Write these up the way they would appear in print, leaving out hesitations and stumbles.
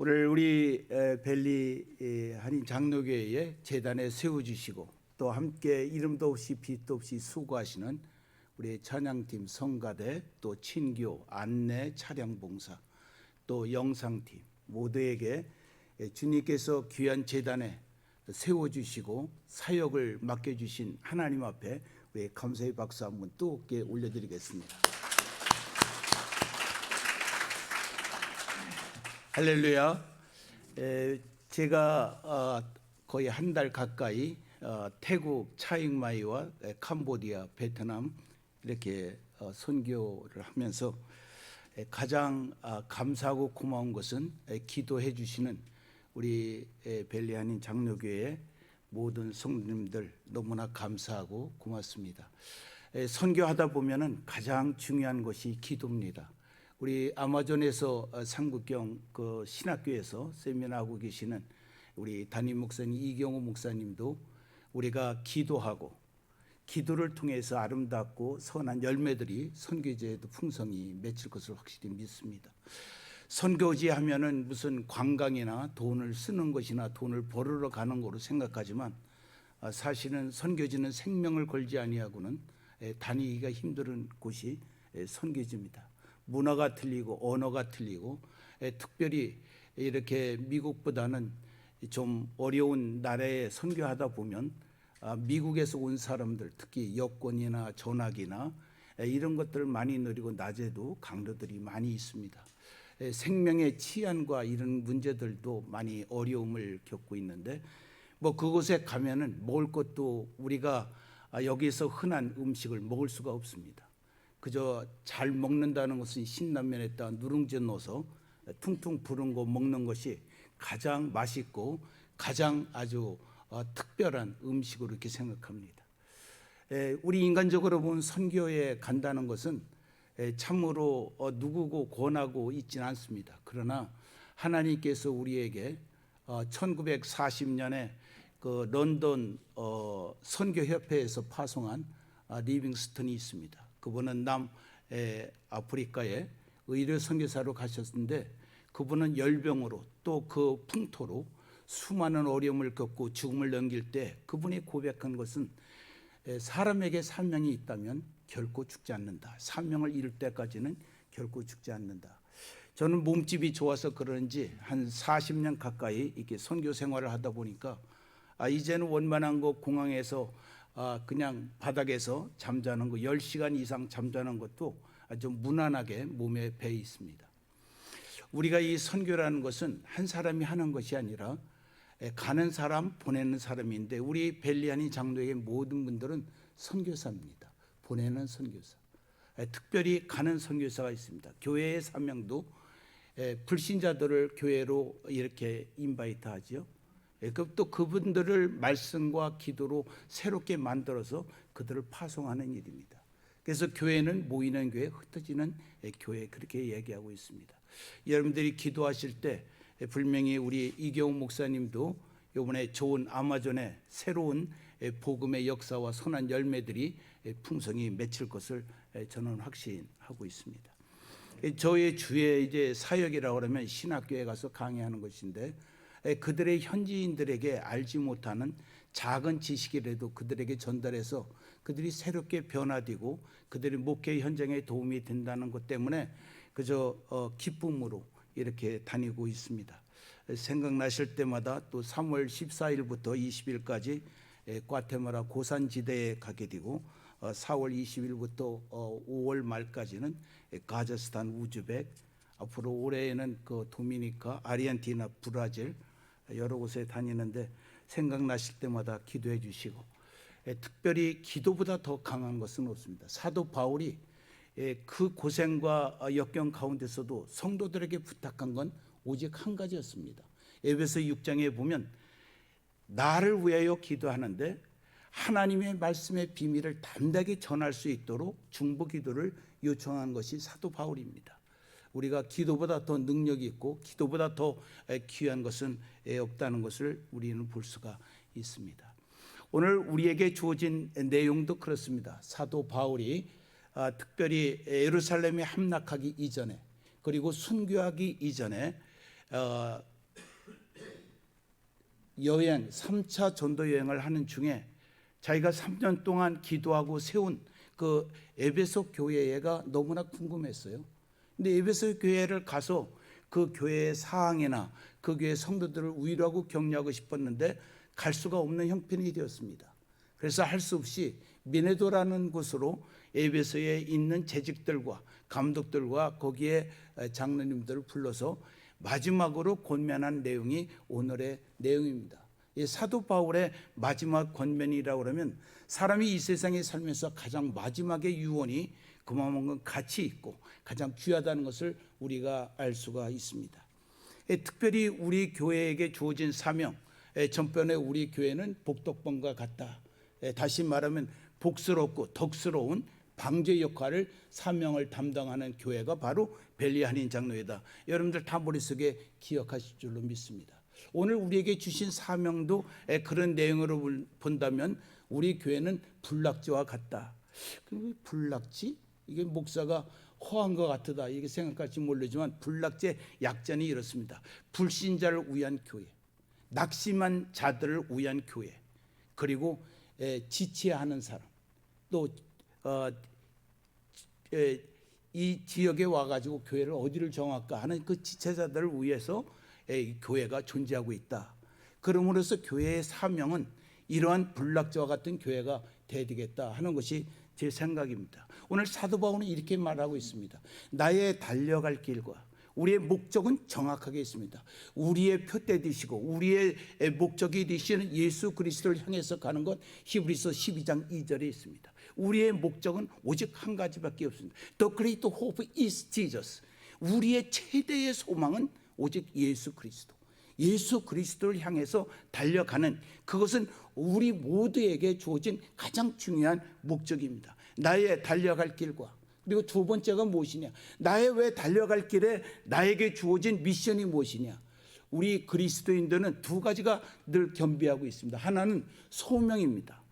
오늘 우리 벨리 한인 장로교회에 재단에 세워주시고 또 함께 이름도 없이 빛도 없이 수고하시는 우리 찬양팀, 성가대, 또 친교, 안내, 차량봉사, 또 영상팀 모두에게 주님께서 귀한 재단에 세워주시고 사역을 맡겨주신 하나님 앞에 우리 감사의 박수 한번 뜨겁게 올려드리겠습니다. 할렐루야. 제가 거의 한 달 가까이 태국, 차잉마이와 캄보디아, 베트남 이렇게 선교를 하면서 가장 감사하고 고마운 것은 기도해 주시는 우리 벨리 한인 장로교회 모든 성도님들 너무나 감사하고 고맙습니다. 선교하다 보면은 가장 중요한 것이 기도입니다. 우리 아마존에서 상국경 그 신학교에서 세미나하고 계시는 우리 담임 목사님 이경호 목사님도 우리가 기도하고 기도를 통해서 아름답고 선한 열매들이 선교지에도 풍성히 맺힐 것을 확실히 믿습니다. 선교지 하면은 무슨 관광이나 돈을 쓰는 것이나 돈을 벌으러 가는 거로 생각하지만 사실은 선교지는 생명을 걸지 아니하고는 다니기가 힘든 곳이 선교지입니다. 문화가 틀리고 언어가 틀리고 특별히 이렇게 미국보다는 좀 어려운 나라에 선교하다 보면 미국에서 온 사람들 특히 여권이나 전화기나 이런 것들을 많이 누리고 낮에도 강도들이 많이 있습니다. 생명의 치안과 이런 문제들도 많이 어려움을 겪고 있는데 뭐 그곳에 가면은 먹을 것도 우리가 여기서 흔한 음식을 먹을 수가 없습니다. 그저 잘 먹는다는 것은 신라면에다 누룽지 넣어서 퉁퉁 부른 거 먹는 것이 가장 맛있고 가장 아주 특별한 음식으로 이렇게 생각합니다. 우리 인간적으로 보면 선교에 간다는 것은 참으로 누구고 권하고 있지는 않습니다. 그러나 하나님께서 우리에게 1940년에 그 런던 선교협회에서 파송한 리빙스턴이 있습니다. 그분은 남아프리카에 의료 선교사로 가셨는데 그분은 열병으로 또 그 풍토로 수많은 어려움을 겪고 죽음을 넘길 때 그분이 고백한 것은 사람에게 사명이 있다면 결코 죽지 않는다. 사명을 이룰 때까지는 결코 죽지 않는다. 저는 몸집이 좋아서 그런지 한 40년 가까이 이렇게 선교 생활을 하다 보니까 이제는 원만한 거 공항에서 그냥 바닥에서 잠자는 거 10시간 이상 잠자는 것도 아주 무난하게 몸에 배어 있습니다. 우리가 이 선교라는 것은 한 사람이 하는 것이 아니라 가는 사람 보내는 사람인데 우리 벨리 한인 장로의 모든 분들은 선교사입니다. 보내는 선교사. 특별히 가는 선교사가 있습니다. 교회의 사명도 불신자들을 교회로 이렇게 인바이트 하죠. 또 그분들을 말씀과 기도로 새롭게 만들어서 그들을 파송하는 일입니다. 그래서 교회는 모이는 교회, 흩어지는 교회 그렇게 얘기하고 있습니다. 여러분들이 기도하실 때 분명히 우리 이경호 목사님도 이번에 좋은 아마존의 새로운 복음의 역사와 선한 열매들이 풍성히 맺힐 것을 저는 확신하고 있습니다. 저의 주의 이제 사역이라고 하면 신학교에 가서 강의하는 것인데 그들의 현지인들에게 알지 못하는 작은 지식이라도 그들에게 전달해서 그들이 새롭게 변화되고 그들의 목회 현장에 도움이 된다는 것 때문에 그저 기쁨으로 이렇게 다니고 있습니다. 생각나실 때마다 또 3월 14일부터 20일까지 과테마라 고산지대에 가게 되고 4월 20일부터 5월 말까지는 카자흐스탄, 우즈벡, 앞으로 올해에는 그 도미니카, 아르헨티나, 브라질 여러 곳에 다니는데 생각나실 때마다 기도해 주시고 특별히 기도보다 더 강한 것은 없습니다. 사도 바울이 그 고생과 역경 가운데서도 성도들에게 부탁한 건 오직 한 가지였습니다. 에베소 6장에 보면 나를 위하여 기도하는데 하나님의 말씀의 비밀을 담대하게 전할 수 있도록 중보 기도를 요청한 것이 사도 바울입니다. 우리가 기도보다 더 능력이 있고 기도보다 더 귀한 것은 없다는 것을 우리는 볼 수가 있습니다. 오늘 우리에게 주어진 내용도 그렇습니다. 사도 바울이 특별히 예루살렘에 함락하기 이전에 그리고 순교하기 이전에 여행 3차 전도 여행을 하는 중에 자기가 3년 동안 기도하고 세운 그 에베소 교회가 너무나 궁금했어요. 근데 에베소 교회를 가서 그 교회의 사항이나 그 교회 성도들을 위로하고 격려하고 싶었는데 갈 수가 없는 형편이 되었습니다. 그래서 할 수 없이 미네도라는 곳으로 에베소에 있는 재직들과 감독들과 거기에 장로님들을 불러서 마지막으로 권면한 내용이 오늘의 내용입니다. 이 사도 바울의 마지막 권면이라고 하면 사람이 이 세상에 살면서 가장 마지막의 유언이 그만큼 가치 있고 가장 귀하다는 것을 우리가 알 수가 있습니다. 특별히 우리 교회에게 주어진 사명, 전편에 우리 교회는 복덕방과 같다. 다시 말하면 복스럽고 덕스러운 방제 역할을 사명을 담당하는 교회가 바로 벨리 한인 장로회다. 여러분들 다 머릿속에 기억하실 줄로 믿습니다. 오늘 우리에게 주신 사명도 그런 내용으로 본다면 우리 교회는 불락지와 같다. 불락지? 이게 목사가 허한 것 같다 이렇게 생각할지 모르지만 불락지의 약전이 이렇습니다. 불신자를 위한 교회, 낙심한 자들을 위한 교회, 그리고 지체하는 사람, 또 이 지역에 와가지고 교회를 어디를 정할까 하는 그 지체자들을 위해서 교회가 존재하고 있다. 그러므로서 교회의 사명은 이러한 불락자와 같은 교회가 돼야 되겠다 하는 것이 제 생각입니다. 오늘 사도 바울은 이렇게 말하고 있습니다. 나의 달려갈 길과 우리의 목적은 정확하게 있습니다. 우리의 표대 되시고 우리의 목적이 되시는 예수 그리스도를 향해서 가는 것 히브리서 12장 2절에 있습니다. 우리의 목적은 오직 한 가지밖에 없습니다. The great hope is Jesus. 우리의 최대의 소망은 오직 예수 그리스도. 예수 그리스도를 향해서 달려가는 그것은 우리 모두에게 주어진 가장 중요한 목적입니다. 나의 달려갈 길과 그리고 두 번째가 무엇이냐? 나의 왜 달려갈 길에 나에게 주어진 미션이 무엇이냐? 우리 그리스도인들은 두 가지가 늘 겸비하고 있습니다. 하나는 소명입니다.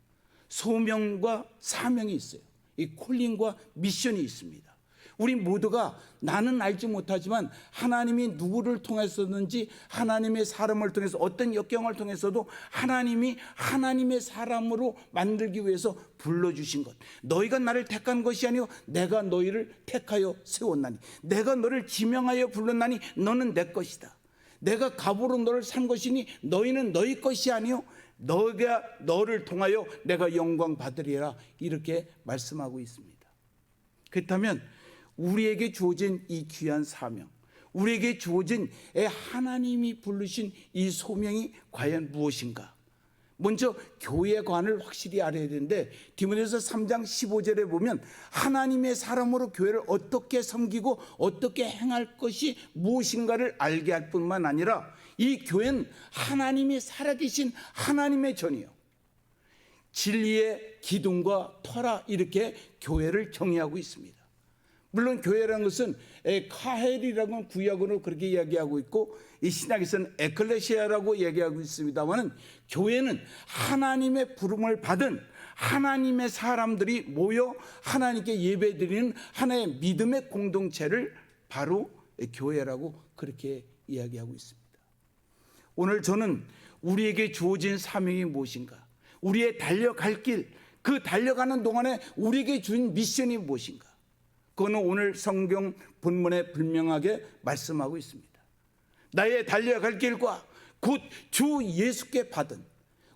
소명과 사명이 있어요. 이 콜링과 미션이 있습니다. 우리 모두가 나는 알지 못하지만 하나님이 누구를 통해서든지 하나님의 사람을 통해서 어떤 역경을 통해서도 하나님이 하나님의 사람으로 만들기 위해서 불러주신 것, 너희가 나를 택한 것이 아니요 내가 너희를 택하여 세웠나니, 내가 너를 지명하여 불렀나니 너는 내 것이다. 내가 값으로 너를 산 것이니 너희는 너희 것이 아니요 너가 너를 통하여 내가 영광 받으리라, 이렇게 말씀하고 있습니다. 그렇다면 우리에게 주어진 이 귀한 사명, 우리에게 주어진 하나님이 부르신 이 소명이 과연 무엇인가? 먼저 교회의 관을 확실히 알아야 되는데 디모데후서 3장 15절에 보면 하나님의 사람으로 교회를 어떻게 섬기고 어떻게 행할 것이 무엇인가를 알게 할 뿐만 아니라 이 교회는 하나님이 살아계신 하나님의 전이요, 진리의 기둥과 터라, 이렇게 교회를 정의하고 있습니다. 물론 교회라는 것은 카헬이라고 구약으로 그렇게 이야기하고 있고 이 신약에서는 에클레시아라고 얘기하고 있습니다만, 교회는 하나님의 부름을 받은 하나님의 사람들이 모여 하나님께 예배드리는 하나의 믿음의 공동체를 바로 교회라고 그렇게 이야기하고 있습니다. 오늘 저는 우리에게 주어진 사명이 무엇인가, 우리의 달려갈 길, 그 달려가는 동안에 우리에게 준 미션이 무엇인가, 그거는 오늘 성경 본문에 분명하게 말씀하고 있습니다. 나의 달려갈 길과 곧 주 예수께 받은,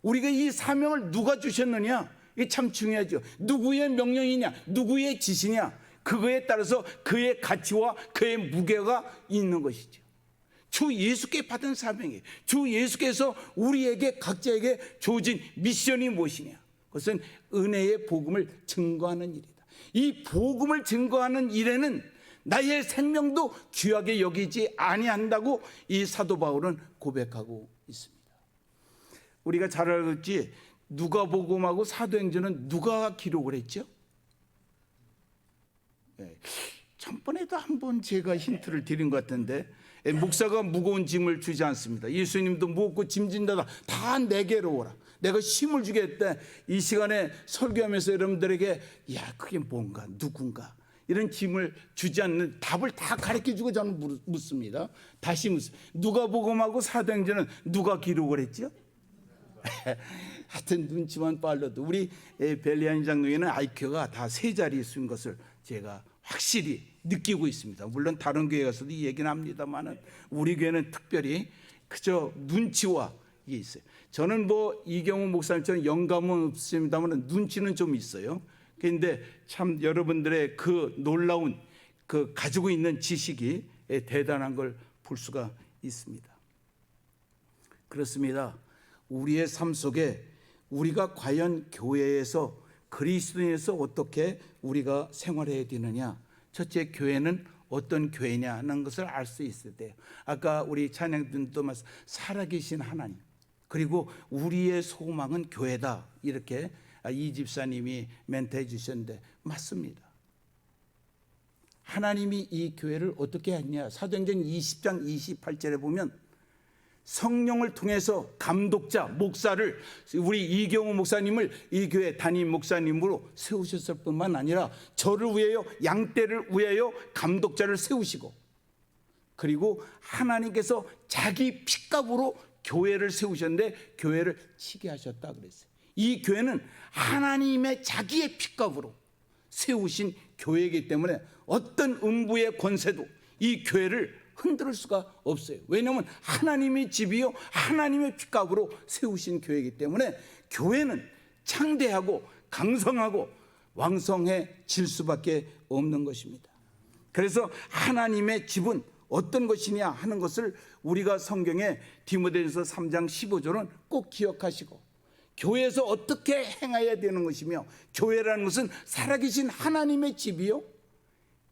우리가 이 사명을 누가 주셨느냐, 이게 참 중요하죠. 누구의 명령이냐, 누구의 지시냐, 그거에 따라서 그의 가치와 그의 무게가 있는 것이죠. 주 예수께 받은 사명이에요. 주 예수께서 우리에게 각자에게 주어진 미션이 무엇이냐, 그것은 은혜의 복음을 증거하는 일이다. 이 복음을 증거하는 일에는 나의 생명도 귀하게 여기지 아니한다고 이 사도 바울은 고백하고 있습니다. 우리가 잘 알겠지, 누가복음하고 사도행전은 누가 기록을 했죠? 전번에도 한번 제가 힌트를 드린 것 같은데, 목사가 무거운 짐을 주지 않습니다. 예수님도 무겁고 짐진다다 다 내게로 오라, 내가 힘을 주겠다. 이 시간에 설교하면서 여러분들에게 야 그게 뭔가 누군가 이런 짐을 주지 않는 답을 다 가르쳐주고 저는 묻습니다. 다시 묻습니다. 누가복음하고 사도행전은 누가 기록을 했죠? 하여튼 눈치만 빨라도 우리 벨리안 장로에는 IQ가 다 세 자릿수인 것을 제가 확실히 느끼고 있습니다. 물론 다른 교회 가서도 이 얘기는 합니다만은 우리 교회는 특별히 그저 눈치와 이게 있어요. 저는 뭐 이경우 목사님처럼 영감은 없습니다만 눈치는 좀 있어요. 그런데 참 여러분들의 그 놀라운 그 가지고 있는 지식이 대단한 걸 볼 수가 있습니다. 그렇습니다. 우리의 삶 속에 우리가 과연 교회에서 그리스도인에서 어떻게 우리가 생활해야 되느냐, 첫째 교회는 어떤 교회냐는 것을 알 수 있을 때요. 아까 우리 찬양들도 말씀 살아계신 하나님 그리고 우리의 소망은 교회다 이렇게 이 집사님이 멘트해 주셨는데 맞습니다. 하나님이 이 교회를 어떻게 했냐, 사도행전 20장 28절에 보면 성령을 통해서 감독자 목사를 우리 이경우 목사님을 이 교회 담임 목사님으로 세우셨을 뿐만 아니라 저를 위하여 양떼를 위하여 감독자를 세우시고 그리고 하나님께서 자기 핏값으로 교회를 세우셨는데 교회를 치게 하셨다 그랬어요. 이 교회는 하나님의 자기의 핏값으로 세우신 교회이기 때문에 어떤 음부의 권세도 이 교회를 흔들 수가 없어요. 왜냐하면 하나님의 집이요 하나님의 핏값으로 세우신 교회이기 때문에 교회는 창대하고 강성하고 왕성해질 수밖에 없는 것입니다. 그래서 하나님의 집은 어떤 것이냐 하는 것을 우리가 성경에 디모데전서 3장 15절은 꼭 기억하시고 교회에서 어떻게 행해야 되는 것이며 교회라는 것은 살아계신 하나님의 집이요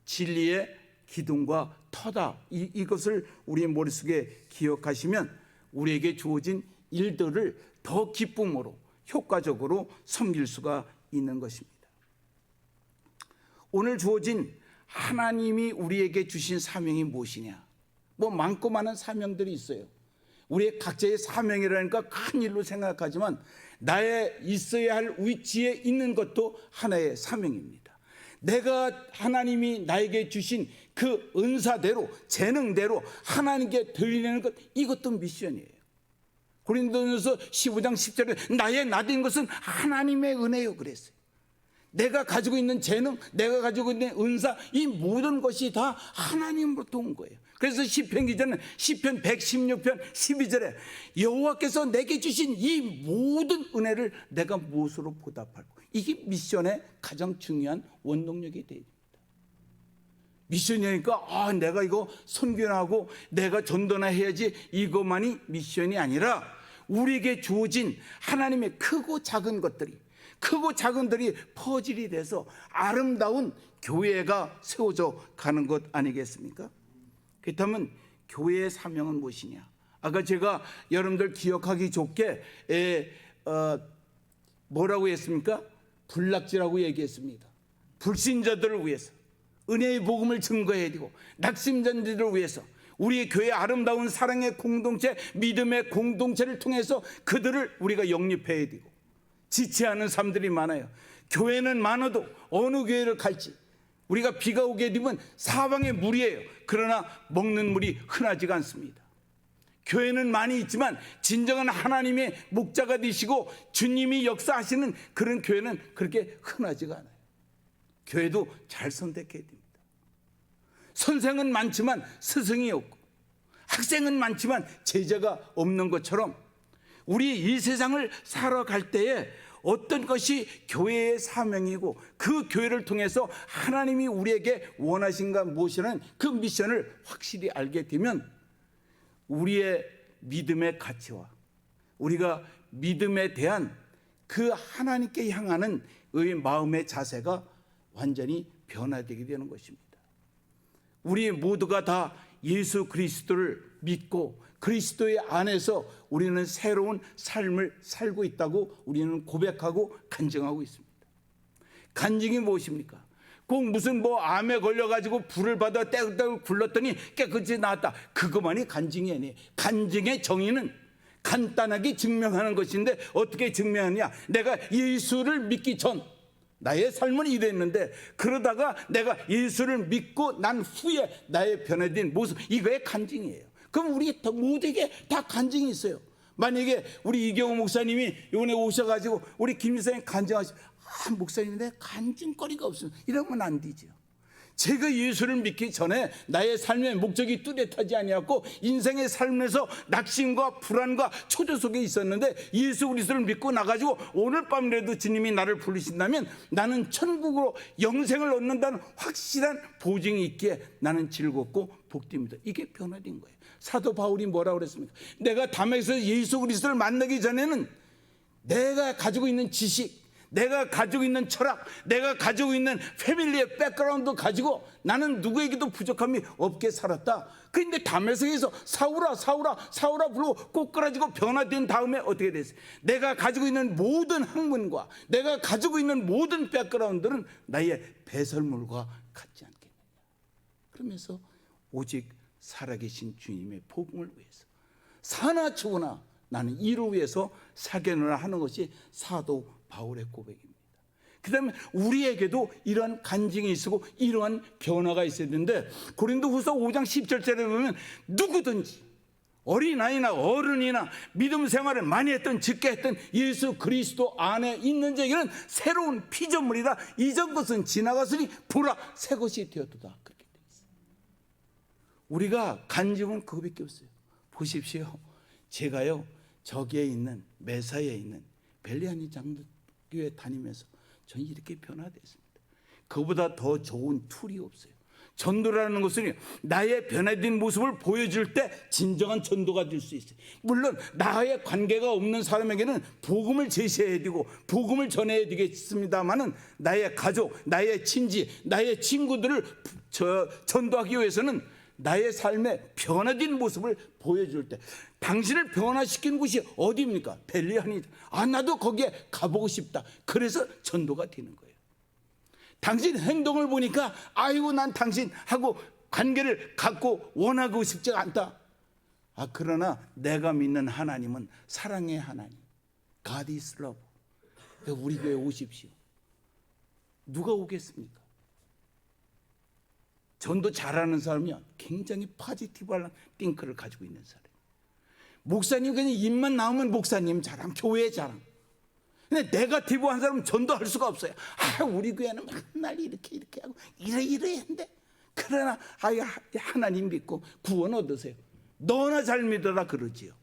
진리의 기둥과 터다 이것을 우리의 머릿속에 기억하시면 우리에게 주어진 일들을 더 기쁨으로 효과적으로 섬길 수가 있는 것입니다. 오늘 주어진 하나님이 우리에게 주신 사명이 무엇이냐, 뭐 많고 많은 사명들이 있어요. 우리의 각자의 사명이라니까 큰 일로 생각하지만 나의 있어야 할 위치에 있는 것도 하나의 사명입니다. 내가 하나님이 나에게 주신 그 은사대로 재능대로 하나님께 드리는 것 이것도 미션이에요. 고린도전서 15장 10절에 나의 나된 것은 하나님의 은혜요 그랬어요. 내가 가지고 있는 재능, 내가 가지고 있는 은사 이 모든 것이 다 하나님으로부터 온 거예요. 그래서 시편 기자는 시편 116편 12절에 여호와께서 내게 주신 이 모든 은혜를 내가 무엇으로 보답할까? 이게 미션의 가장 중요한 원동력이 됩니다. 미션이니까 내가 이거 선교하고 내가 전도나 해야지 이것만이 미션이 아니라 우리에게 주어진 하나님의 크고 작은 것들이 크고 작은들이 퍼즐이 돼서 아름다운 교회가 세워져 가는 것 아니겠습니까? 그렇다면 교회의 사명은 무엇이냐? 아까 제가 여러분들 기억하기 좋게 뭐라고 했습니까? 불낙지라고 얘기했습니다. 불신자들을 위해서 은혜의 복음을 증거해야 되고 낙심자들을 위해서 우리의 교회의 아름다운 사랑의 공동체 믿음의 공동체를 통해서 그들을 우리가 영입해야 되고 지체하는 사람들이 많아요. 교회는 많아도 어느 교회를 갈지 우리가 비가 오게 되면 사방에 물이에요. 그러나 먹는 물이 흔하지가 않습니다. 교회는 많이 있지만 진정한 하나님의 목자가 되시고 주님이 역사하시는 그런 교회는 그렇게 흔하지가 않아요. 교회도 잘 선택해야 됩니다. 선생은 많지만 스승이 없고 학생은 많지만 제자가 없는 것처럼 우리 이 세상을 살아갈 때에 어떤 것이 교회의 사명이고 그 교회를 통해서 하나님이 우리에게 원하신가 무엇이라는 그 미션을 확실히 알게 되면 우리의 믿음의 가치와 우리가 믿음에 대한 그 하나님께 향하는 의 마음의 자세가 완전히 변화되게 되는 것입니다. 우리 모두가 다 예수 그리스도를 믿고 그리스도의 안에서 우리는 새로운 삶을 살고 있다고 우리는 고백하고 간증하고 있습니다. 간증이 무엇입니까? 꼭 무슨 암에 걸려가지고 불을 받아 떼굴떼굴 굴렀더니 깨끗이 나았다. 그것만이 간증이 아니에요. 간증의 정의는 간단하게 증명하는 것인데 어떻게 증명하느냐? 내가 예수를 믿기 전 나의 삶은 이랬는데 그러다가 내가 예수를 믿고 난 후에 나의 변화된 모습 이거의 간증이에요. 그럼 우리 모두에게 다 간증이 있어요. 만약에 우리 이경호 목사님이 이번에 오셔가지고 우리 김 목사님 간증하시면 목사님 내 간증거리가 없으면 이러면 안 되죠. 제가 예수를 믿기 전에 나의 삶의 목적이 뚜렷하지 아니었고 인생의 삶에서 낙심과 불안과 초조 속에 있었는데 예수 그리스도를 믿고 나가지고 오늘 밤이라도 주님이 나를 부르신다면 나는 천국으로 영생을 얻는다는 확실한 보증이 있기에 나는 즐겁고 복됩니다. 이게 변화된 거예요. 사도 바울이 뭐라고 그랬습니까? 내가 담에서 예수 그리스도를 만나기 전에는 내가 가지고 있는 지식, 내가 가지고 있는 철학, 내가 가지고 있는 패밀리의 백그라운드 가지고 나는 누구에게도 부족함이 없게 살았다. 그런데 담에서에서 사울아 사울아 사울아 부르고 꼬꾸라지고 변화된 다음에 어떻게 됐어요? 내가 가지고 있는 모든 학문과 내가 가지고 있는 모든 백그라운드는 나의 배설물과 같지 않겠느냐. 그러면서 오직 살아계신 주님의 복음을 위해서 사나 추구나 나는 이를 위해서 사견을 하는 것이 사도 바울의 고백입니다. 그 다음에 우리에게도 이러한 간증이 있고 이러한 변화가 있어야 되는데 고린도후서 5장 10절에 보면 누구든지 어린아이나 어른이나 믿음 생활을 많이 했던 적게 했던 예수 그리스도 안에 있는 자에게는 새로운 피조물이라 이전 것은 지나갔으니 보라 새 것이 되었도다. 그렇게 되어 있어요. 우리가 간증은 그거밖에 없어요. 보십시오. 제가요 저기에 있는 메사에 있는 벨리아니 장로교회 다니면서 저는 이렇게 변화됐습니다. 그보다 더 좋은 툴이 없어요. 전도라는 것은 나의 변화된 모습을 보여줄 때 진정한 전도가 될 수 있어요. 물론 나의 관계가 없는 사람에게는 복음을 제시해야 되고 복음을 전해야 되겠습니다만은 나의 가족, 나의 친지, 나의 친구들을 전도하기 위해서는 나의 삶의 변화된 모습을 보여줄 때 당신을 변화시킨 곳이 어디입니까? 벨리아니. 나도 거기에 가보고 싶다. 그래서 전도가 되는 거예요. 당신 행동을 보니까 아이고 난 당신하고 관계를 갖고 원하고 싶지 않다. 그러나 내가 믿는 하나님은 사랑의 하나님. God is love. 우리 교회 오십시오. 누가 오겠습니까? 전도 잘하는 사람이요 굉장히 포지티브한 띵크를 가지고 있는 사람. 목사님 그냥 입만 나오면 목사님 자랑, 교회 자랑. 근데 네거티브한 사람은 전도할 수가 없어요. 우리 교회는 맨날 이렇게 하고 이래 했는데 그러나 하나님 믿고 구원 얻으세요. 너나 잘 믿어라 그러지요.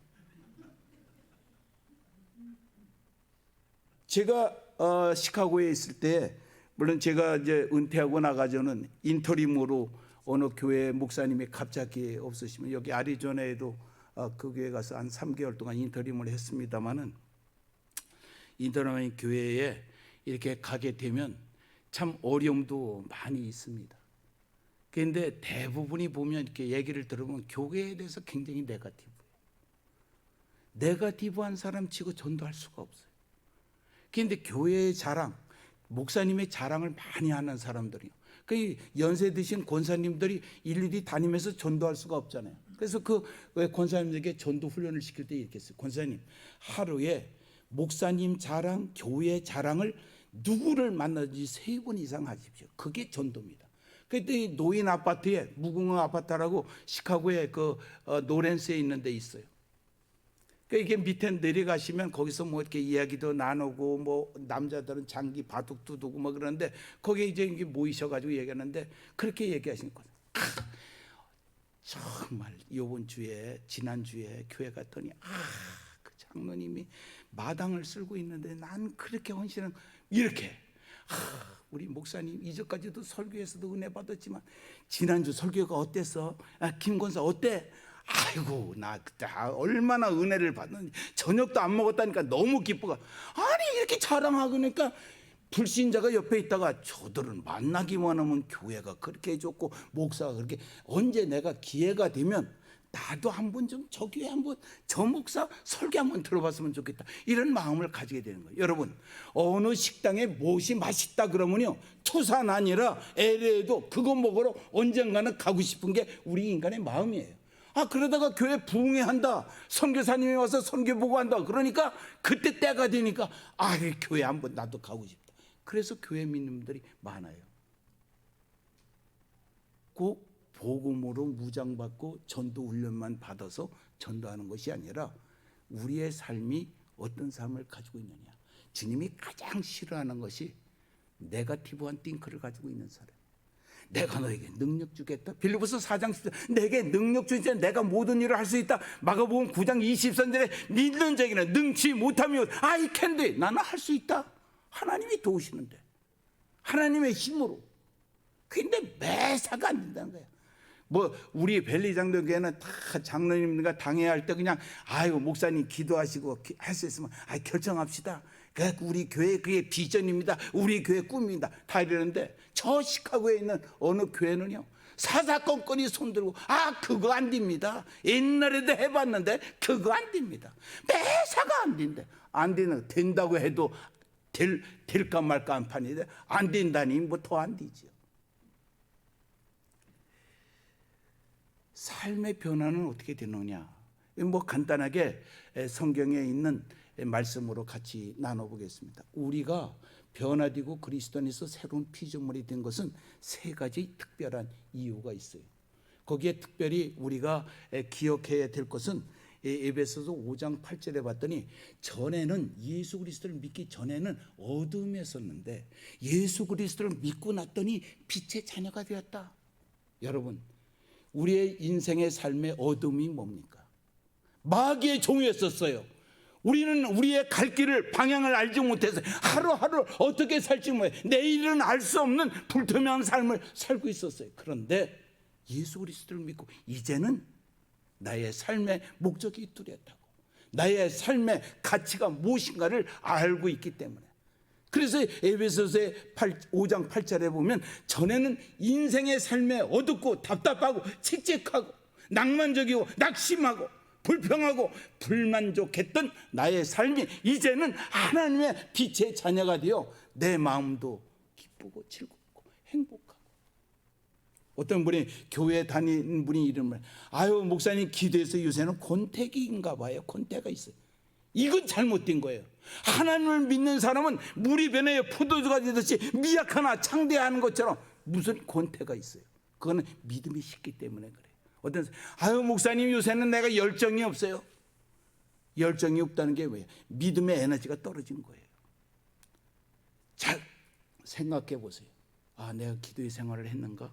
제가 시카고에 있을 때 물론 제가 이제 은퇴하고 나가서는 인터림으로 어느 교회 목사님이 갑자기 없으시면 여기 애리조나에도 그 교회 가서 한 3개월 동안 인터림을 했습니다마는 인터림 교회에 이렇게 가게 되면 참 어려움도 많이 있습니다. 그런데 대부분이 보면 이렇게 얘기를 들으면 교회에 대해서 굉장히 네거티브해요. 네거티브한 사람 치고 전도할 수가 없어요. 그런데 교회의 자랑, 목사님의 자랑을 많이 하는 사람들이요. 그 연세 드신 권사님들이 일일이 다니면서 전도할 수가 없잖아요. 그래서 그 권사님에게 전도 훈련을 시킬 때 이렇게 했어요. 권사님 하루에 목사님 자랑, 교회 자랑을 누구를 만나든지 3번 이상 하십시오. 그게 전도입니다. 그때 노인 아파트에 무궁화 아파트라고 시카고에 그 노렌스에 있는 데 있어요. 이게 밑에 내려가시면 거기서 뭐 이렇게 이야기도 나누고 뭐 남자들은 장기 바둑도 두고 뭐 그러는데 거기에 이제 모이셔가지고 얘기하는데 그렇게 얘기하시는 거예요. 정말 이번 주에 지난주에 교회 갔더니 그 장로님이 마당을 쓸고 있는데 난 그렇게 헌신한 이렇게 우리 목사님 이전까지도 설교에서도 은혜 받았지만 지난주 설교가 어땠어? 김권사 어때? 아이고 나 그때 얼마나 은혜를 받는지 저녁도 안 먹었다니까 너무 기뻐가. 아니 이렇게 자랑하고 그러니까 불신자가 옆에 있다가 저들은 만나기만 하면 교회가 그렇게 해줬고 목사가 그렇게 언제 내가 기회가 되면 나도 한번 좀 저 교회 한번 저 목사 설교 한번 들어봤으면 좋겠다 이런 마음을 가지게 되는 거예요. 여러분 어느 식당에 무엇이 맛있다 그러면요 초산 아니라 LA에도 그거 먹으러 언젠가는 가고 싶은 게 우리 인간의 마음이에요. 그러다가 교회 부흥회한다 선교사님이 와서 선교 보고 한다 그러니까 그때 때가 되니까 교회 한번 나도 가고 싶다. 그래서 교회 믿는 분들이 많아요. 꼭 복음으로 무장받고 전도 훈련만 받아서 전도하는 것이 아니라 우리의 삶이 어떤 삶을 가지고 있느냐. 주님이 가장 싫어하는 것이 네거티브한 띵크를 가지고 있는 사람. 내가 너에게 능력 주겠다. 빌립보서 4장 10절 내게 능력 주시자 내가 모든 일을 할 수 있다. 마가복음 9장 23절에 믿는 자에게는 능치 못하며 I can do it. 나는 할 수 있다. 하나님이 도우시는데 하나님의 힘으로. 근데 매사가 안 된다는 거야. 뭐 우리 벨리장로교회는 다 장로님과 당회할 때 그냥 아유 목사님 기도하시고 할 수 있으면 결정합시다. 우리 교회 그게 비전입니다. 우리 교회 꿈입니다. 다 이러는데 저 시카고에 있는 어느 교회는요 사사건건이 손들고 그거 안 됩니다. 옛날에도 해봤는데 그거 안 됩니다. 매사가 안 된대. 안 되는 된다고 해도 될까 말까 한 판인데 안 된다니 뭐 더 안 되지요. 삶의 변화는 어떻게 되느냐? 뭐 간단하게 성경에 있는 말씀으로 같이 나눠보겠습니다. 우리가 변화되고 그리스도 안에서 새로운 피조물이 된 것은 세 가지 특별한 이유가 있어요. 거기에 특별히 우리가 기억해야 될 것은 에베소서 5장 8절에 봤더니 전에는 예수 그리스도를 믿기 전에는 어둠에 섰는데 예수 그리스도를 믿고 났더니 빛의 자녀가 되었다. 여러분, 우리의 인생의 삶의 어둠이 뭡니까? 마귀의 종이었었어요. 우리는 우리의 갈 길을 방향을 알지 못해서 하루하루 어떻게 살지 못해 내일은 알 수 없는 불투명한 삶을 살고 있었어요. 그런데 예수 그리스도를 믿고 이제는 나의 삶의 목적이 뚜렷하고 나의 삶의 가치가 무엇인가를 알고 있기 때문에 그래서 에베소서의 5장 8절에 보면 전에는 인생의 삶에 어둡고 답답하고 칙칙하고 낭만적이고 낙심하고 불평하고 불만족했던 나의 삶이 이제는 하나님의 빛의 자녀가 되어 내 마음도 기쁘고 즐겁고 행복하고 어떤 분이 교회 다니는 분이 이름을 목사님 기도해서 요새는 권태기인가 봐요. 권태가 있어요. 이건 잘못된 거예요. 하나님을 믿는 사람은 물이 변해 포도주가 되듯이 미약하나 창대하는 것처럼 무슨 권태가 있어요. 그거는 믿음이 식기 때문에 그래요. 어떤 목사님 요새는 내가 열정이 없어요. 열정이 없다는 게 왜요? 믿음의 에너지가 떨어진 거예요. 잘 생각해 보세요. 내가 기도의 생활을 했는가?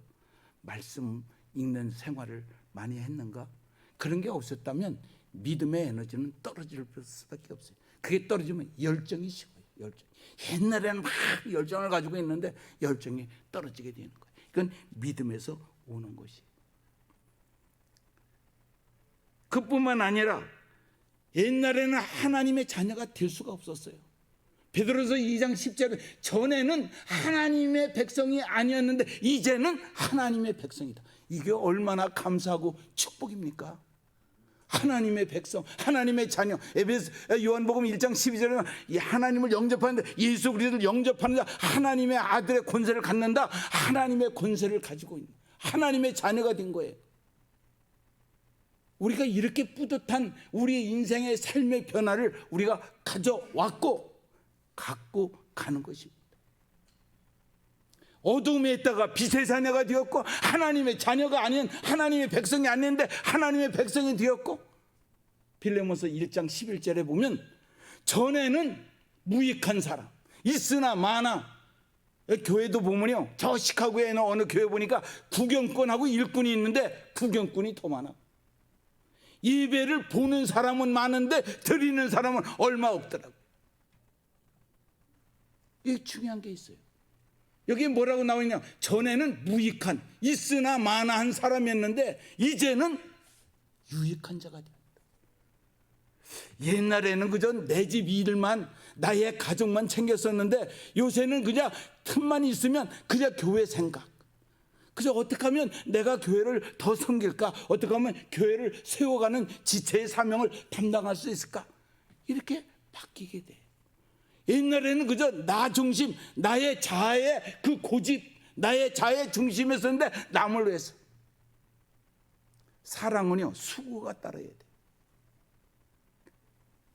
말씀 읽는 생활을 많이 했는가? 그런 게 없었다면 믿음의 에너지는 떨어질 수밖에 없어요. 그게 떨어지면 열정이 식어요. 열정. 옛날에는 막 열정을 가지고 있는데 열정이 떨어지게 되는 거예요. 이건 믿음에서 오는 것이에요. 그뿐만 아니라 옛날에는 하나님의 자녀가 될 수가 없었어요. 베드로서 2장 10절에 전에는 하나님의 백성이 아니었는데 이제는 하나님의 백성이다. 이게 얼마나 감사하고 축복입니까? 하나님의 백성, 하나님의 자녀. 요한복음 1장 12절에는 하나님을 영접하는데 예수 그리스도를 영접하는 자 하나님의 아들의 권세를 갖는다. 하나님의 권세를 가지고 있는 하나님의 자녀가 된 거예요. 우리가 이렇게 뿌듯한 우리 인생의 삶의 변화를 우리가 가져왔고 갖고 가는 것입니다. 어둠에 있다가 빛의 자녀가 되었고 하나님의 자녀가 아닌 하나님의 백성이 아닌데 하나님의 백성이 되었고 빌레몬서 1장 11절에 보면 전에는 무익한 사람 있으나 많아. 교회도 보면요 저 시카고에 있는 어느 교회 보니까 구경꾼하고 일꾼이 있는데 구경꾼이 더 많아. 예배를 보는 사람은 많은데 드리는 사람은 얼마 없더라고요. 이게 중요한 게 있어요. 여기 뭐라고 나오냐? 전에는 무익한 있으나 마나한 사람이었는데 이제는 유익한 자가 되었다. 옛날에는 그저 내 집 일만 나의 가족만 챙겼었는데 요새는 그냥 틈만 있으면 그냥 교회 생각. 그저 어떻게 하면 내가 교회를 더 섬길까? 어떻게 하면 교회를 세워가는 지체의 사명을 담당할 수 있을까? 이렇게 바뀌게 돼. 옛날에는 그저 나 중심, 나의 자아의 그 고집, 나의 자아의 중심이었는데 남을 위해서. 사랑은요 수고가 따라야 돼.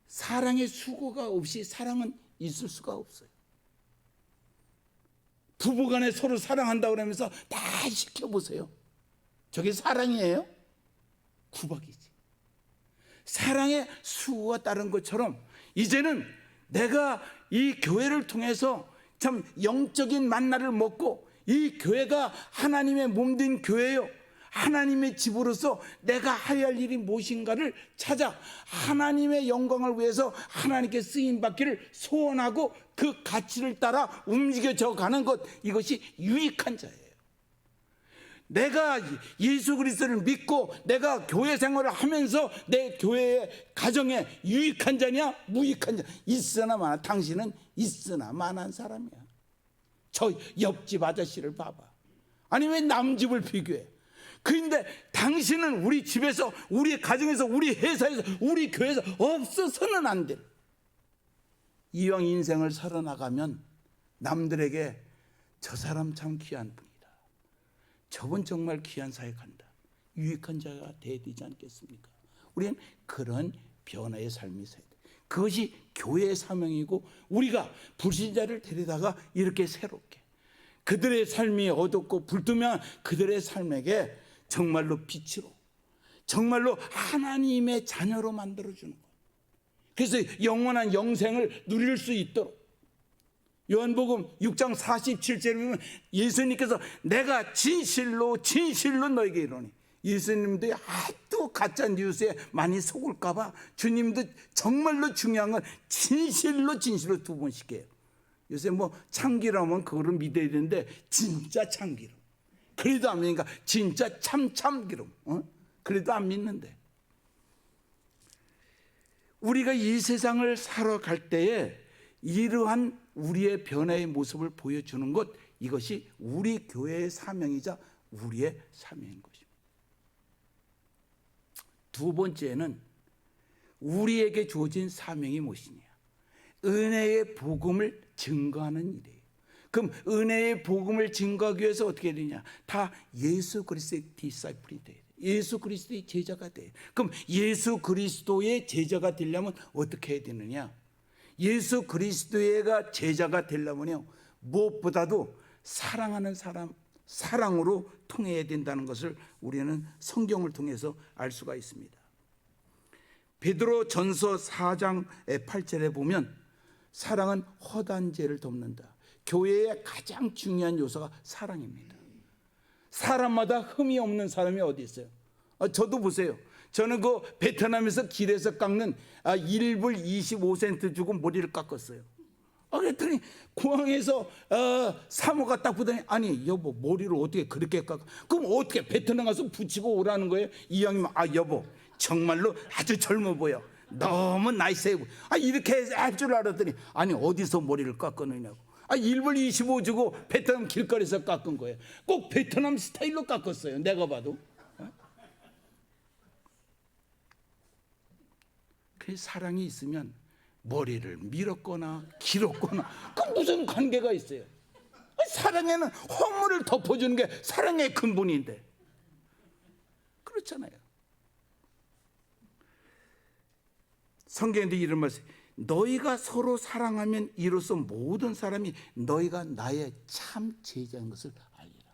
사랑의 수고가 없이 사랑은 있을 수가 없어요. 부부간에 서로 사랑한다고 그러면서 다 시켜보세요. 저게 사랑이에요? 구박이지. 사랑의 수고가 따른 것처럼 이제는 내가 이 교회를 통해서 참 영적인 만나를 먹고 이 교회가 하나님의 몸된 교회요, 하나님의 집으로서 내가 해야 할 일이 무엇인가를 찾아 하나님의 영광을 위해서 하나님께 쓰임받기를 소원하고 그 가치를 따라 움직여져 가는 것, 이것이 유익한 자예요. 내가 예수 그리스도를 믿고 내가 교회 생활을 하면서 내 교회의 가정에 유익한 자냐 무익한 자, 있으나 마나. 당신은 있으나 마나한 사람이야. 저 옆집 아저씨를 봐봐. 아니 왜 남 집을 비교해? 그런데 당신은 우리 집에서, 우리 가정에서, 우리 회사에서, 우리 교회에서 없어서는 안 돼. 이왕 인생을 살아나가면 남들에게 저 사람 참 귀한 분이다, 저분 정말 귀한 사역한다, 유익한 자가 돼야 되지 않겠습니까? 우리는 그런 변화의 삶이 있어야 돼. 그것이 교회의 사명이고, 우리가 불신자를 데려다가 이렇게 새롭게 그들의 삶이 어둡고 불투명한 그들의 삶에게 정말로 빛으로, 정말로 하나님의 자녀로 만들어주는 것. 그래서 영원한 영생을 누릴 수 있도록, 요한복음 6장 47절에 보면 예수님께서 내가 진실로 진실로 너에게 이르노니, 예수님도 아주 가짜 뉴스에 많이 속을까 봐 주님도 정말로 중요한 건 진실로 진실로 두 번씩 해요. 요새 뭐 참기름은 그거를 믿어야 되는데 진짜 참기름, 그래도 안 믿으니까 진짜 참기름, 그래도 안 믿는데, 우리가 이 세상을 살아갈 때에 이러한 우리의 변화의 모습을 보여주는 것, 이것이 우리 교회의 사명이자 우리의 사명인 것입니다. 두 번째는 우리에게 주어진 사명이 무엇이냐? 은혜의 복음을 증거하는 일이에요. 그럼 은혜의 복음을 증거하기 위해서 어떻게 되냐? 다 예수 그리스도의 디사이플이 돼야 돼요. 예수 그리스도의 제자가 돼요. 그럼 예수 그리스도의 제자가 되려면 어떻게 해야 되느냐? 예수 그리스도의 제자가 되려면요, 무엇보다도 사랑하는 사람, 사랑으로 통해야 된다는 것을 우리는 성경을 통해서 알 수가 있습니다. 베드로 전서 4장 8절에 보면 사랑은 허다한 죄를 덮는다. 교회의 가장 중요한 요소가 사랑입니다. 사람마다 흠이 없는 사람이 어디 있어요? 저도 보세요. 저는 그 베트남에서 길에서 깎는 1불 25센트 주고 머리를 깎았어요. 그랬더니 공항에서 사모가 딱 보더니, 아니 여보 머리를 어떻게 그렇게 깎아? 그럼 어떻게 베트남 가서 붙이고 오라는 거예요? 이왕이면 여보 정말로 아주 젊어 보여, 너무 나이스해 보여, 이렇게 할 줄 알았더니, 아니 어디서 머리를 깎았느냐고. 1불 25 주고 베트남 길거리에서 깎은 거예요. 꼭 베트남 스타일로 깎았어요, 내가 봐도. 그 사랑이 있으면 머리를 밀었거나 길었거나 그 무슨 관계가 있어요? 사랑에는 허물을 덮어주는 게 사랑의 근본인데, 그렇잖아요. 성경에도 이런 말씀, 너희가 서로 사랑하면 이로써 모든 사람이 너희가 나의 참 제자인 것을 알리라.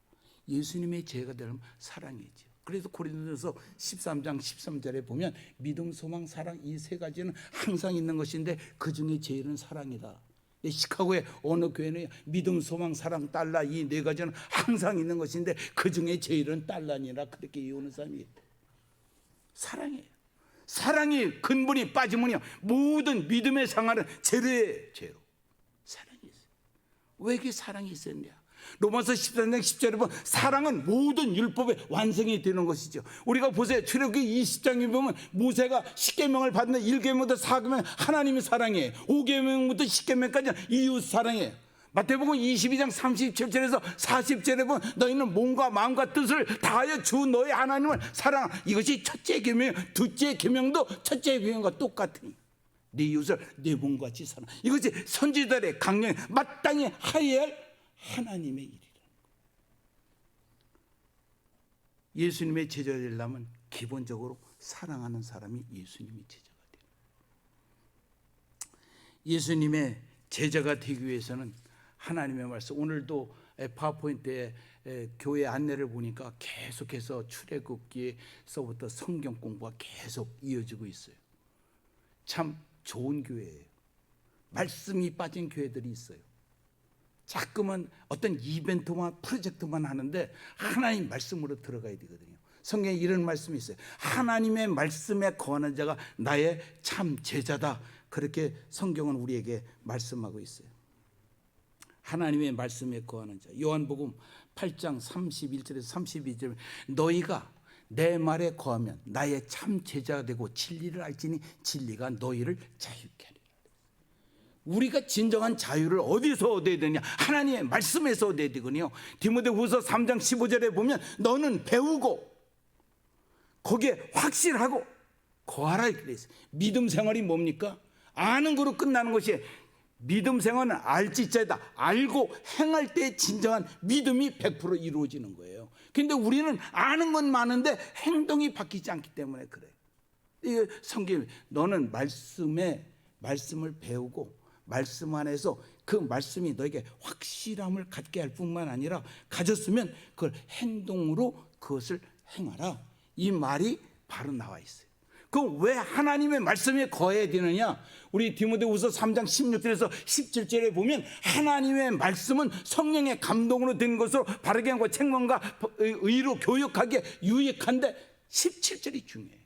예수님의 제자가 되려면 사랑이죠. 그래서 고린도전서 13장 13절에 보면 믿음, 소망, 사랑, 이 세 가지는 항상 있는 것인데 그 중에 제일은 사랑이다. 시카고의 어느 교회는 믿음, 소망, 사랑, 달라, 이 네 가지는 항상 있는 것인데 그 중에 제일은 달라니라, 그렇게 이유는 사람이 있다. 사랑이에요. 사랑이 근본이 빠지면요, 모든 믿음의 상하는 제로예요, 제로. 사랑이 있어요. 왜 이렇게 사랑이 있었냐? 로마서 13장 10절에 보면 사랑은 모든 율법의 완성이 되는 것이죠. 우리가 보세요. 출애굽기 20장에 보면 모세가 10계명을 받는 1계명부터 4계명 하나님의 사랑이에요. 5계명부터 10계명까지 이웃 사랑이에요. 마태복음 22장 37절에서 40절에 보면 너희는 몸과 마음과 뜻을 다하여 주 너희 하나님을 사랑. 이것이 첫째 계명, 둘째 계명도 첫째 계명과 똑같으니 네 이웃을 네 몸과 같이 사랑. 이것이 선지자들의 강령에 마땅히 하여야 할 하나님의 일이라는 거예요. 예수님의 제자가 되려면 기본적으로 사랑하는 사람이 예수님의 제자가 돼요. 예수님의 제자가 되기 위해서는 하나님의 말씀, 오늘도 파워포인트에 교회 안내를 보니까 계속해서 출애굽기에서부터 성경 공부가 계속 이어지고 있어요. 참 좋은 교회예요. 말씀이 빠진 교회들이 있어요. 자꾸만 어떤 이벤트만 프로젝트만 하는데 하나님 말씀으로 들어가야 되거든요. 성경에 이런 말씀이 있어요. 하나님의 말씀에 거하는 자가 나의 참 제자다. 그렇게 성경은 우리에게 말씀하고 있어요. 하나님의 말씀에 거하는 자. 요한복음 8장 31절에서 32절, 너희가 내 말에 거하면 나의 참 제자가 되고 진리를 알지니 진리가 너희를 자유케 하리라. 우리가 진정한 자유를 어디서 얻어야 되냐? 하나님의 말씀에서 얻어야 되거든요. 디모데후서 3장 15절에 보면 너는 배우고 거기에 확실하고 거하라 이렇게 돼 있어요. 믿음 생활이 뭡니까? 아는 거로 끝나는 것이 믿음 생활은 알지자다. 알고 행할 때 진정한 믿음이 100% 이루어지는 거예요. 근데 우리는 아는 건 많은데 행동이 바뀌지 않기 때문에 그래요. 이 성경, 너는 말씀을 배우고 말씀 안에서 그 말씀이 너에게 확실함을 갖게 할 뿐만 아니라 가졌으면 그걸 행동으로 그것을 행하라. 이 말이 바로 나와 있어요. 그럼 왜 하나님의 말씀에 거해야 되느냐? 우리 디모데후서 3장 16절에서 17절에 보면 하나님의 말씀은 성령의 감동으로 된 것으로 바르게 하고 책망과 의로 교육하기에 유익한데 17절이 중요해요.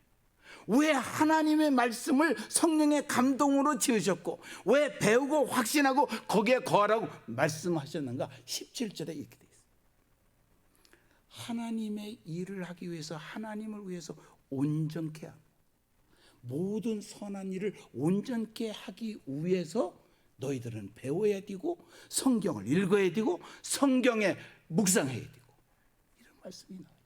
왜 하나님의 말씀을 성령의 감동으로 지으셨고 왜 배우고 확신하고 거기에 거하라고 말씀하셨는가? 17절에 이렇게 돼 있어요. 하나님의 일을 하기 위해서, 하나님을 위해서 온전케 하고 모든 선한 일을 온전케 하기 위해서 너희들은 배워야 되고 성경을 읽어야 되고 성경에 묵상해야 되고, 이런 말씀이 나와 있어요.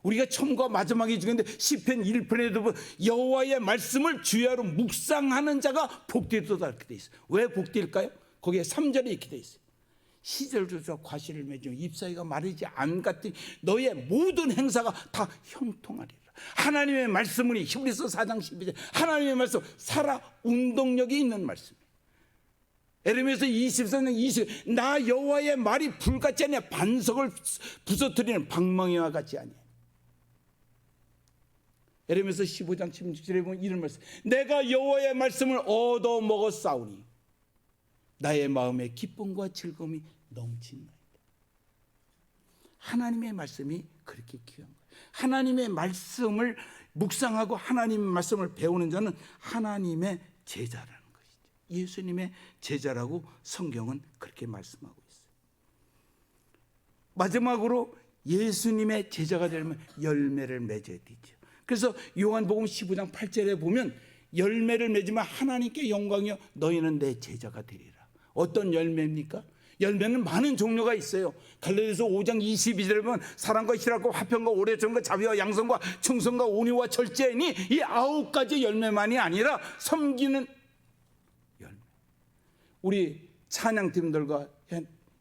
우리가 처음과 마지막에 중인데 시편 1편에도 보면 여호와의 말씀을 주야로 묵상하는 자가 복되도다 이렇게 돼 있어요. 왜 복될까요? 거기에 3절에 이렇게 돼 있어요. 시절조차 과실을 맺으며 잎사귀가 마르지 않같더니 너의 모든 행사가 다 형통하리라. 하나님의 말씀은 히브리서 4장 12절 하나님의 말씀 살아 운동력이 있는 말씀이에요. 에레미야서 24장 20 나 여호와의 말이 불같지 아니하 반석을 부서뜨리는 방망이와 같지 아니하. 에레미야서 15장 16절에 보면 이런 말씀, 내가 여호와의 말씀을 얻어 먹었사오니 나의 마음에 기쁨과 즐거움이 넘친나이다. 하나님의 말씀이 그렇게 귀한 거예요. 하나님의 말씀을 묵상하고 하나님의 말씀을 배우는 자는 하나님의 제자라는 것이죠. 예수님의 제자라고 성경은 그렇게 말씀하고 있어요. 마지막으로 예수님의 제자가 되려면 열매를 맺어야 되죠. 그래서 요한복음 15장 8절에 보면 열매를 맺으면 하나님께 영광이여 너희는 내 제자가 되리라. 어떤 열매입니까? 열매는 많은 종류가 있어요. 갈라디아서 5장 22절에 보면 사랑과 희락과 화평과 오래전과 자비와 양성과 충성과 온유와 절제니 이 9가지 열매만이 아니라 섬기는 열매. 우리 찬양팀들과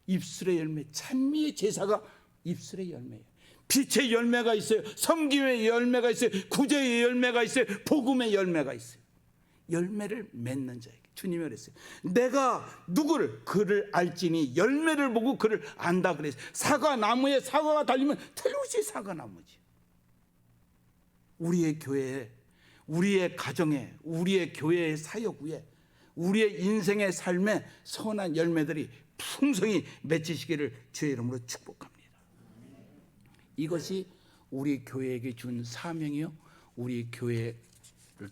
입술의 열매, 찬미의 제사가 입술의 열매예요. 빛의 열매가 있어요. 섬김의 열매가 있어요. 구제의 열매가 있어요. 복음의 열매가 있어요. 열매를 맺는 자에게 주님이 그랬어요. 내가 누구를 그를 알지니 열매를 보고 그를 안다 그랬어요. 사과나무에 사과가 달리면 틀림없이 사과나무지. 우리의 교회에, 우리의 가정에, 우리의 교회의 사역 위에, 우리의 인생의 삶에 선한 열매들이 풍성히 맺히시기를 주의 이름으로 축복합니다. 이것이 우리 교회에게 준 사명이요, 우리 교회를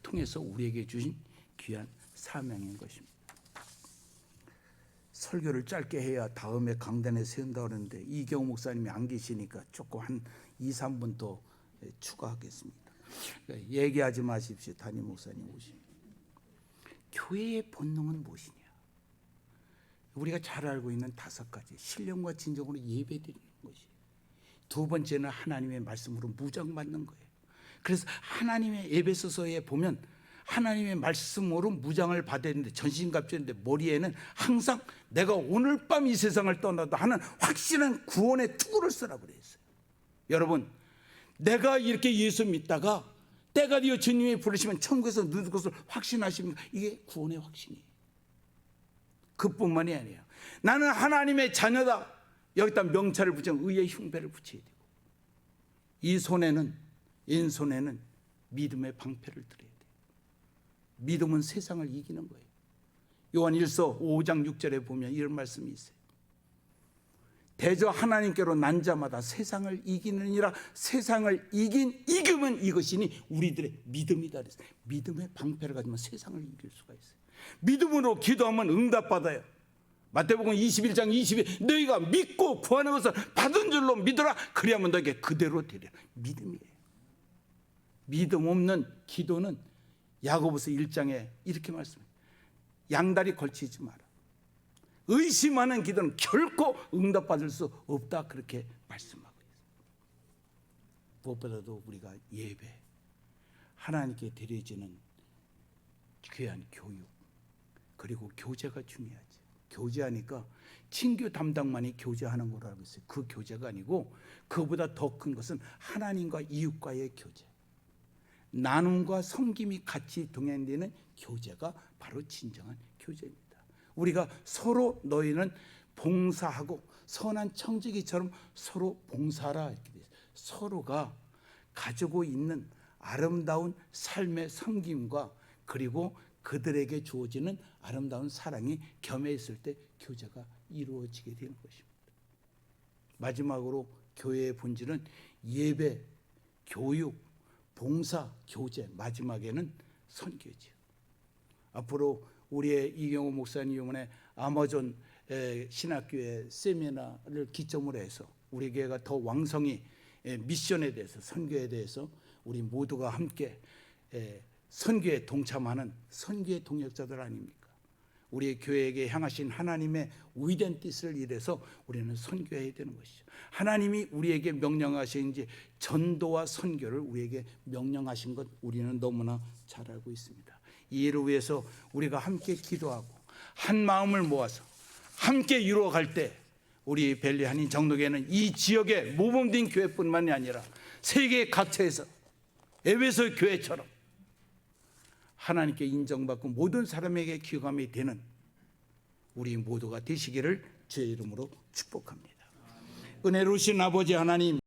통해서 우리에게 주신 귀한 사명인 것입니다. 설교를 짧게 해야 다음에 강단에 세운다고 하는데 이경우 목사님이 안 계시니까 조금 한 2, 3분 더 추가하겠습니다. 얘기하지 마십시오. 담임 목사님 오시면. 교회의 본능은 무엇이냐? 우리가 잘 알고 있는 5가지. 신령과 진정으로 예배드리는 것이. 두 번째는 하나님의 말씀으로 무장받는 거예요. 그래서 하나님의 에베소서에 보면 하나님의 말씀으로 무장을 받아야 되는데 전신갑주인데 머리에는 항상 내가 오늘 밤 이 세상을 떠나도 하는 확실한 구원의 투구를 쓰라고 그랬어요. 여러분, 내가 이렇게 예수 믿다가 때가 되어 주님이 부르시면 천국에서 누릴 것을 확신하십니까? 이게 구원의 확신이에요. 그뿐만이 아니에요. 나는 하나님의 자녀다. 여기다 명찰을 붙이면 의의 흉배를 붙여야 되고, 이 손에는, 인손에는 믿음의 방패를 들어야 돼요. 믿음은 세상을 이기는 거예요. 요한 1서 5장 6절에 보면 이런 말씀이 있어요. 대저 하나님께로 난 자마다 세상을 이기느니라. 세상을 이기면 이것이니 우리들의 믿음이다 그랬어요. 믿음의 방패를 가지면 세상을 이길 수가 있어요. 믿음으로 기도하면 응답받아요. 마태복음 21장 20에 너희가 믿고 구하는 것을 받은 줄로 믿어라. 그리하면 너에게 그대로 되리라. 믿음이에요. 믿음 없는 기도는 야고보서 1장에 이렇게 말씀해요. 양다리 걸치지 마라. 의심하는 기도는 결코 응답받을 수 없다. 그렇게 말씀하고 있어요. 무엇보다도 우리가 예배, 하나님께 드려지는 귀한 교육, 그리고 교제가 중요하죠. 교제하니까 친교 담당만이 교제하는 거라고 알고 있어요. 그 교제가 아니고 그보다 더 큰 것은 하나님과 이웃과의 교제, 나눔과 섬김이 같이 동행되는 교제가 바로 진정한 교제입니다. 우리가 서로 너희는 봉사하고 선한 청지기처럼 서로 봉사하라 이렇게 돼 있어요. 서로가 가지고 있는 아름다운 삶의 섬김과 그리고 그들에게 주어지는 아름다운 사랑이 겸해 있을 때 교제가 이루어지게 되는 것입니다. 마지막으로 교회의 본질은 예배, 교육, 봉사, 교제, 마지막에는 선교지요. 앞으로 우리의 이경호 목사님 이번에 아마존 신학교의 세미나를 기점으로 해서 우리 교회가 더 왕성히 미션에 대해서, 선교에 대해서 우리 모두가 함께 선교에 동참하는 선교의 동역자들 아닙니까? 우리의 교회에게 향하신 하나님의 위대한 뜻을 이래서 우리는 선교해야 되는 것이죠. 하나님이 우리에게 명령하신 이제 전도와 선교를 우리에게 명령하신 것 우리는 너무나 잘 알고 있습니다. 이 일을 위해서 우리가 함께 기도하고 한 마음을 모아서 함께 이루어갈 때 우리 벨리 한인 정독회는 이 지역의 모범된 교회뿐만이 아니라 세계 각처에서 에베소 교회처럼 하나님께 인정받고 모든 사람에게 귀감이 되는 우리 모두가 되시기를 주의 이름으로 축복합니다. 은혜로우신 아버지 하나님,